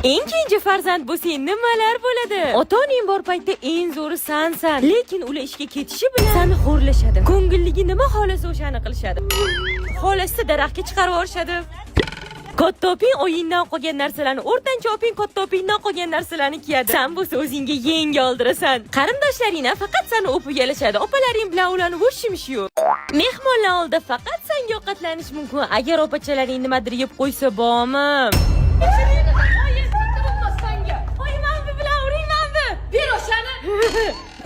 Eng keyingi farzand bo'lsang nimalar bo'ladi? Ota-onang bor paytda eng zo'ri sensan. Lekin ular ishga ketishi bilan seni xo'rlashadi. Ko'ngilligi nima xolasa o'shani qilishadi. Xolasi daraxtga chiqarib yuborishadi. Katta oping o'yindan qolgan narsalarni, o'rtancha oping katta opingdan qolgan narsalarni kiyadi. Sen bo'lsa o'zingga yengi oldirasan. Qarindoshlaringdan faqat seni o'pib yalashadi. Opalaring bilan ularni bo'shimish yo'q. Mehmonlar oldida faqat senga ovqatlanish mumkin. Agar opachalaring nimadir yeb qo'ysa bormi?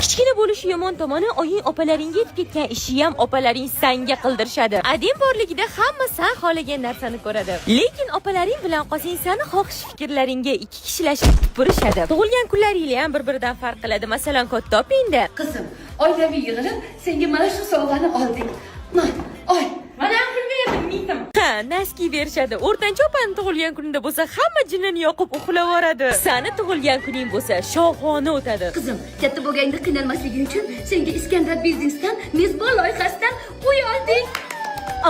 Kichkina bo'lishi yomon tomoni, oying opalaringga yetib ketgan ishi ham opalaring senga qildirishadi. Adem borligida hamma sen xohlagan narsani ko'radi. Lekin opalaring bilan qolsang, seni xohish fikrlaringga ikki kishilashib tupurishadi. Tug'ilgan kunlaringiz ham bir-biridan farq qiladi. Masalan, katta opingda, qizim, oilaviy yig'ilib senga mana shu sovg'ani oldik. Oy, mana pulga yedim mitim. Ha, naski berishadi. O'rtancha opani tug'ilgan kunida bo'lsa, hamma jinnini yoqib uxlab yoradi. Seni tug'ilgan kuning bo'lsa, shohona o'tadi. Qizim, katta bo'lganda qiynalmasliging uchun senga Iskandar biznesdan mezbon loyihasidan uy oldik.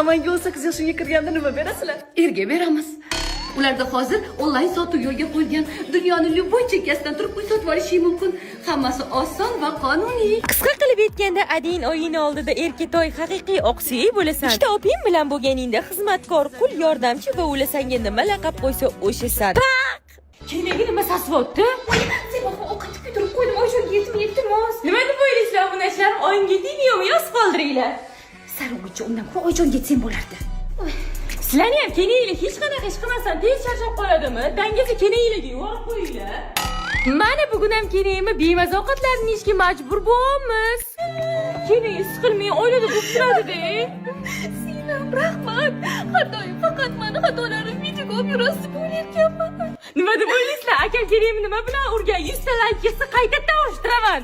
Amalga 18 yoshga kirganda nima berasizlar? Erga beramiz. Ularda hozir onlayn sotuv yo'lga qo'yilgan. Dunyoni любой chekkasidan turib uy sotib olish mumkin. Hammasi oson va qonuniy. Qisqa qilib aytganda, adin oyini oldida erkatoy haqiqiy oqsuyi bo'lasan. Ikkita oping bilan bo'lganingda xizmatkor, qul, yordamchi va ular senga nima laqab qo'ysa o'shasan. Keyingi nima sasvotdi? Seboxon ovqatga turib qo'ydim, oyjonga yetmayapti mos. Nima deb o'ylaysizlar bu narsalar? Oyimga tegmaymi, yoz qoldiringlar. Sarog'uchi undan ko'ra oyjonga yetsam bo'lardi. Sizlarni ham kenayinglar, hech qanaqa ish qilmasam tez charchab qoladimi? Dangasa kenayinglarga yuborib qo'yinglar. Mana bugun ham kenayimni bemaza ovqatlarni yeyishga majbur bo'lamiz. Kenay siqilmay oilada bo'lib turadi-da. Singlim, rahmat. Har doim faqat meni xatolarim videoga olib yurasiz deb o'ylayapman. Nima deb o'ylaysizlar? Akam kenayimni nima bilan urgan? 100 ta like yesa qaytadan urushtiraman.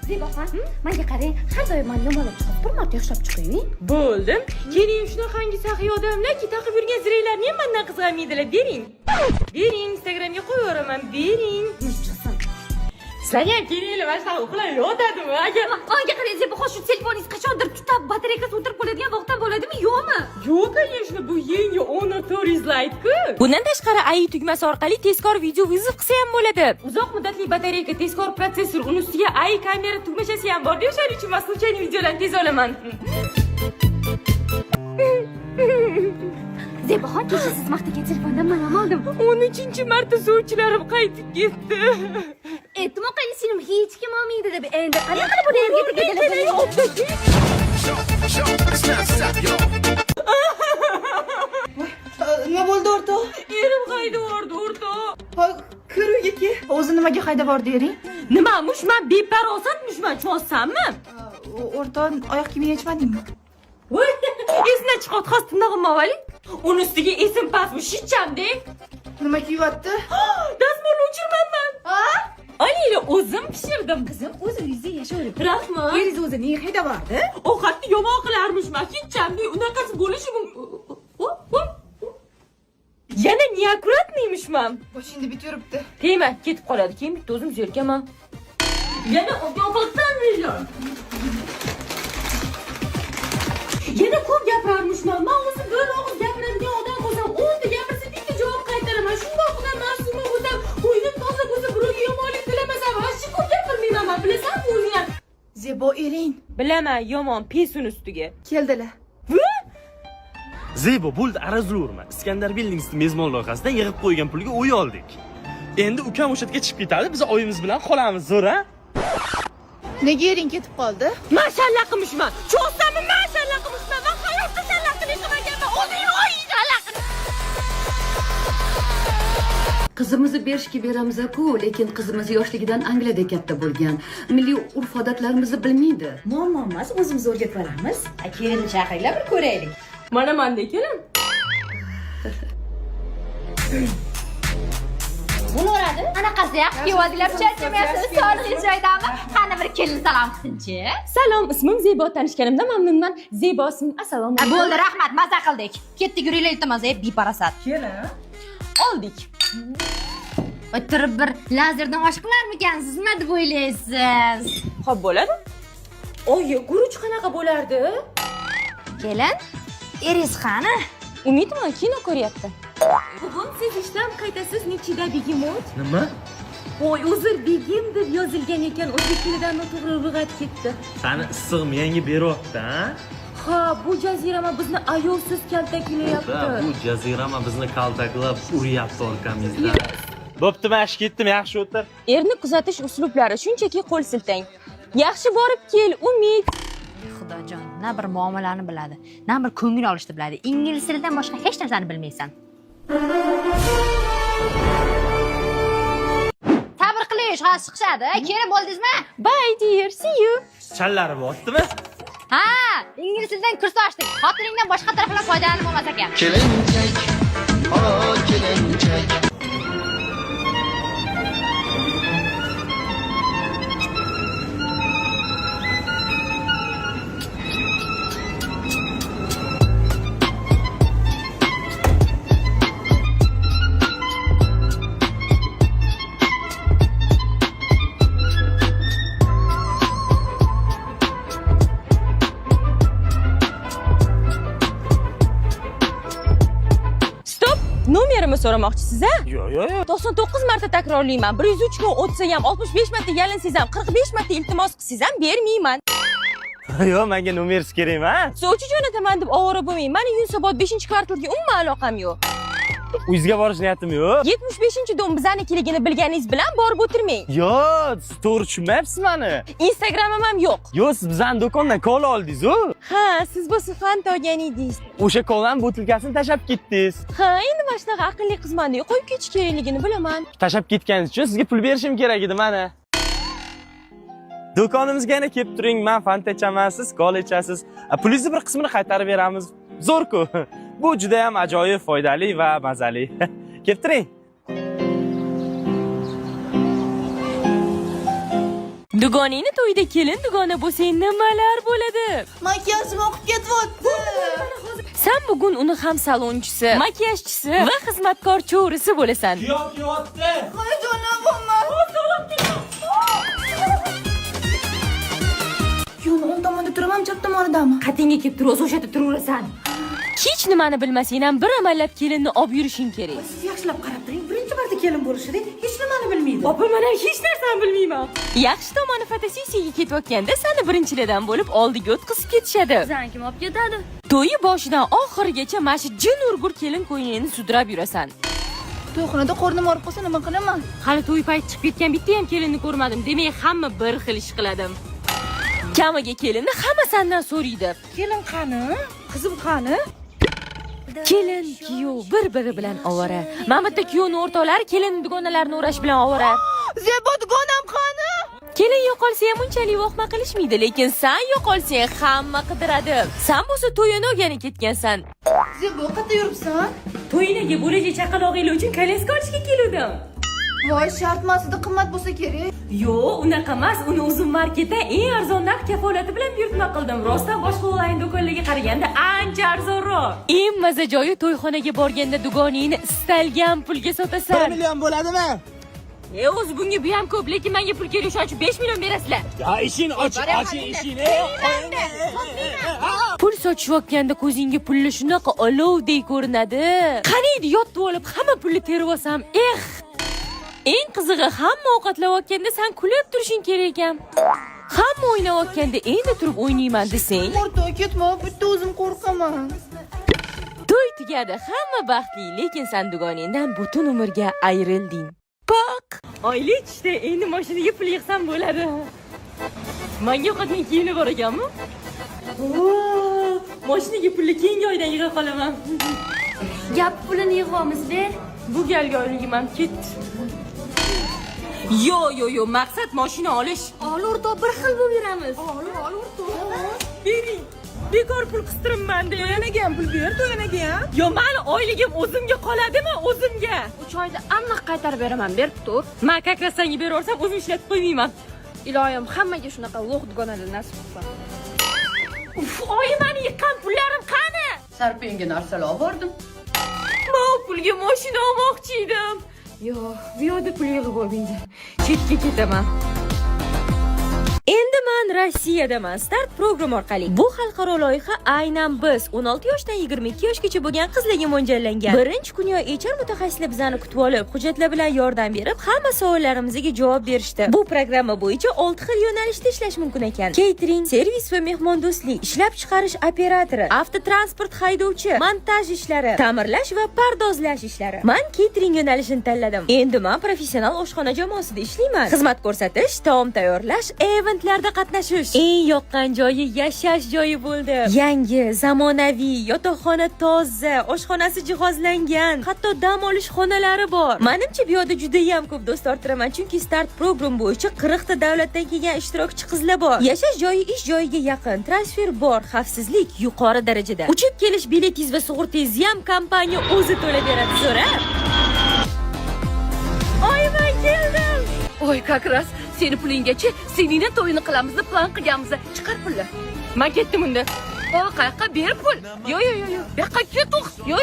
Zeboxon, menga qarang, har doim meni yomonlab chiqib, bir marta yaxshilab chiqing. Bo'ldim. Kenayim shunaqangi saxiy odamlarki, taqib yurgan ziraylarni ham mendan qizg'anmaydilar. Bering. Bering, Instagramga qo'yaveраman. Bering. Sizlar ham kenayinglar mana shunaqa uxlab yotadimi? Agar Menga qarang, Zeboxon, shu telefoningiz qachondir tutab, batareykasi o'tirib qoladigan vaqtdan bo'ladimi, yo'qmi? Yo'q, конечно, bu yangi Honor 400 Lite-ku. Bundan tashqari AI tugmasi orqali tezkor video vizit qilsa ham bo'ladi. Uzoq muddatli batareyka, tezkor protsessor, uni ustiga AI kamera tugmachasi ham bor. O'shaning uchun mas'ulchining videolarni tez olaman. Zeboxon, kecha siz maqtagan telefondan men ham oldim. 13-marta sovchilarim qaytib ketdi. E'timo qilin, singlim, hech kim olmaydi deb. Endi qanaqa buni yerga tegadilar? Nima bo'ldi o'rtoq? Erim haydab yubordi, o'rtoq. Kir uyga ke. O'zi nimaga haydab bordi ering? Nimamush, men beparosatmushman, chozsammi? O'rtoq, oyoq kiyim yechmadingmi? Voy, esdan chiqib qostimda qilmavali. Uni ustiga esim pastmi, shichamda. Nima kiyyapti? Dazmolni o'chirmanman. Olaylar, o'zim pishirdim. Qizim, o'z uyingizda yashayver. Rahmat. Eringiz o'zi nega haydab bordi? Ovqatni yomon qilarmishman, hechchamda unaqasi bo'lishi mumkin. Yana neakkuratniymişman. Boshingda bit yuribdi. Tegma, ketib qoladi. Keyin bitta o'zim zerkaman. Yana ovqatlanmaylar. Yana ko'p gapirarmishman. Men o'zim bir og'iz gapiradigan odam bo'lsam, 10 ta gapirsa bitta javob qaytaraman. Shundoq qilib ma'suma bo'lsam, o'yinib toza bo'lsa, birovga yomonlik tilamasam, hech ko'p gapirmayman, men bilasanmi o'zing ham? Zebo ering. Bilaman, yomon pesun ustiga. Keldilar. Zebo, bo'ldi, arazurma. Iskandar Buildings'ning mezbon loyihasidan yig'ib qo'ygan pulga uy oldik. Endi ukam o'sha yerga chiqib ketadi, biz oyimiz bilan qolamiz, zo'r-a? Nega ering ketib qoldi? Mashallah qilmishman. Cho'zsammi mashallah qilmishman. Men hayotda sallaqlik qilmaganman. O'zing oyingni alaqini. Qizimizni berishga beramiz-ku, lekin qizimiz yoshligidan Angliyada katta bo'lgan. Milliy urf-odatlarimizni bilmaydi. Muammo emas, o'zimiz o'rgatib olamiz. Kelinni chaqiringlar, bir ko'raylik. Mana menda kelim. Buni uradi. Anaqasi yaxshi kiyovdilar, charchamayapsiz, sog'liqli joydami? Qani bir kelin salom qilsin-chi. Salom, ismim Zebo. Tanishganimdan mamnunman. Zebo ism. Assalomu alaykum. Bo'ldi, rahmat, maza qildik. Ketdik, yuringlar, iltimos, beparasat. Kelin. Oldik. O'tirib bir lazerdan osh qilarmikansiz, nima deb o'ylaysiz? Xo'p, bo'ladi. Oyi, guruch qanaqa bo'lardi? Kelin, eringiz qani? Umidman kino ko'ryapti. Bugun siz ishdan qaytasiz nechida begemot? Nima? Voy, uzr, begim deb yozilgan ekan, o'zbek tilidan noto'g'ri lug'at ketdi. Sani issig'im yangi beryapti, ha? Ha, bu jazirama bizni ayovsiz kaltaklayapti. Bu jazirama bizni kaltaklab uryapti orkamizdan. Bo'pti, men ketdim, yaxshi o'tir. Erni kuzatish uslublari shunchaki qo'l siltang. Yaxshi borib kel, Umid. Xudojon, na bir muomalani biladi, na bir ko'ngil olishni biladi. Ingliz tilidan boshqa hech narsani bilmaysan. Sabr qilish, hozir chiqishadi. Kelib bo'ldingizmi? Bye dear, see you. Challari bo'ptimi? Ha, ingliz tilidan kurs ochdik. Xotiningdan boshqa taraflar foydalanib olmas ekan. Kelinchak, kelinchak. Nomerimni so'ramoqchisiz, ha? Yo'q. 99 marta takrorlayman. 103 kun o'tsa ham, 65 marta yalinsangiz ham, 45 marta iltimos qilsangiz ham bermayman. Yo'q, menga nomeringiz kerak emas. Sovchi jo'nataman deb ovora bo'lmang. Meni Yunusobod 5-kvartalga umuman aloqam yo'q. Uyingizga borish niyatim yo'q. 75-dom bizanikiligini bilganingiz bilan borib o'tirmang. Yo'q, siz to'g'ri tushunmayapsiz meni. Instagramim ham yo'q. Yo'q, siz bizani do'kondan kola oldingiz-ku. Ha, siz bo'lsa fanta olgan edingiz. O'sha kolaning butilkasini tashlab ketdingiz. Ha, endi mana shunaqa aqlli qizmanda qo'yib ketish kerakligini bilaman. Tashlab ketganingiz uchun sizga pul berishim kerak edi mana. Do'konimizga yana kelib turing, men fanta ichaman, siz kola ichasiz. Pulingizni bir qismini qaytarib beramiz. Zo'r-ku. Bu juda ham ajoyib, foydali va mazali. Kelib turing. Dugoningni to'yida kelin dugona bo'lsang nimalar bo'ladi? Makiyajim oqib ketyapti. Sen bugun uni ham salonchisi, makiyajchisi va xizmatkor cho'risi bo'lasan. Yo'q. Yo'q, o'ng tomonda turaman, chap tomonidami? Qatingga kelib tur, o'sha yerda turaverasan. Hech nimani bilmasang ham bir amallab kelinni olib yurishing kerak. Siz yaxshilab qarab turing. Birinchi marta kelin bo'lishida hech nimani bilmaydi. Opa, men ham hech narsani bilmayman. Yaxshi tomoni fotosessiyaga ketayotganda seni birinchilardan bo'lib oldiga o'tkazib ketishadi. Sizdan kim olib ketadi? To'yi boshidan oxirigacha mana shu jin urgur kelin qo'ynini sudrab yurasan. To'yxonada qornim og'rib qolsa nima qilaman? Hali to'y payti chiqib ketgan bitta ham kelinni ko'rmadim. Demak, hamma bir xil ish qiladim. Kamiga kelinni hamma sendan so'raydi. Kelin qani? Qizim qani? Kelin, kuyov bir-biri bilan ovora. Mana bitta kuyovning o'rtoqlari kelin dugonalarini o'rash bilan ovora. Zebo dugonam qani? Kelin yo'qolsa ham unchalik vohma qilishmaydi, lekin sen yo'qolsang hamma qidiradi. Sen bo'lsa to'yini o'rganib ketgansan. Zebo qayerda yuribsan? To'yinaga bo'lajak chaqaloqinglar uchun kolyaska olishga keldim. Voy, shart masida qimmat bo'lsa kerak. Yo'q, unaqa emas. Uni Uzun marketda eng arzon narx kafolati bilan buyurtma qildim. Rostdan boshqa onlayn do'konlarga qaraganda ancha arzonroq. Eng maza joyi to'yxonaga borganda dugoningni istalgan pulga sotasan. 1 million bo'ladimi? O'zi bunga bu ham ko'p, lekin menga pul kerak, shuning uchun 5 million berasizlar. Ya ishini oching ishini. Pul sochishayotganda ko'zingga pulli shunaqa olovdek ko'rinadi. Qani edi yotib olib hamma pulni terib olsam, Eng qizig'i, hamma ovqatlayotganda sen kulib turishing kerak ekan. Hamma o'ynayotganda endi turib o'ynayman desang, To'y ketma, bitta o'zim qo'rqaman. to'y tugadi, hamma baxtli, lekin sen dugoningdan butun umrga ayrilding. Paq! Oylik ishda endi mashinaga pul yig'sam bo'ladi. Menga ovqatning kiyimi bor ekanmi? Mashinaga pulni keyingi oydan yig'a qolaman. Gap pulini yig'amiz, ber. Bu galgi oyligim ketdi. Yo, maqsad mashina olish. Ol o'rtoq, bir xil bo'lib yuramiz. Ol o'rtoq. Bering. Bekor pul qistiribman de. To'yanaga ham pul ber, to'yanaga ham. Yo, meni oyligim o'zimga qoladimi, o'zimga? 3 oyda aniq qaytarib beraman, berib tur. Men kakrasanga beraversam, o'zim ishlatib qo'ymayman. Iloyim, hammaga shunaqa ulug' dugonalar nasib qilsin. Oyi, meni yiqqan pullarim qani? Sarpinga narsalar olib bordim. Men pulga mashina olmoqchi edim. Yo, bu yerda pul yig'ib olmaydi. Chetga ketaman. Endi men Rossiyadaman. Start program orqali. Bu xalqaro loyiha aynan biz 16 yoshdan 22 yoshgacha bo'lgan qizlarga mo'ljallangan. Birinchi kunyo HR mutaxassislar bizani kutib olib, hujjatlar bilan yordam berib, hamma savollarimizga javob berishdi. Bu programma bo'yicha 6 xil yo'nalishda ishlash mumkin ekan. Catering, servis va mehmondo'stlik, ishlab chiqarish operatori, avtotransport haydovchi, montaj ishlari, ta'mirlash va pardozlash ishlari. Men catering yo'nalishini tanladim. Endi men professional oshxona jamoasida ishlayman. Xizmat ko'rsatish, taom tayyorlash, eventlarda qatnashish. Eng yoqqan joyi yashash joyi bo'ldi. Yangi, zamonaviy, yotoqxona toza, oshxonasi jihozlangan, hatto dam olish xonalari bor. Menimcha bu yerda juda ham ko'p do'st orttiraman, chunki start program bo'yicha 40 ta davlatdan kelgan ishtirokchi qizlar bor. Yashash joyi ish joyiga yaqin, transfer bor, xavfsizlik yuqori darajada. Uchib kelish biletingiz va sug'urtangizni ham kompaniya o'zi to'lab beradi, so'ra. Oyman keldim. Oy, как раз seni pulinggacha seningni to'yini qilamiz deb plan qilganmiz. Chiqar pulni. Men ketdim unda. O, qayerqa ber pul? Yo. Bu yoqqa ket. Yo.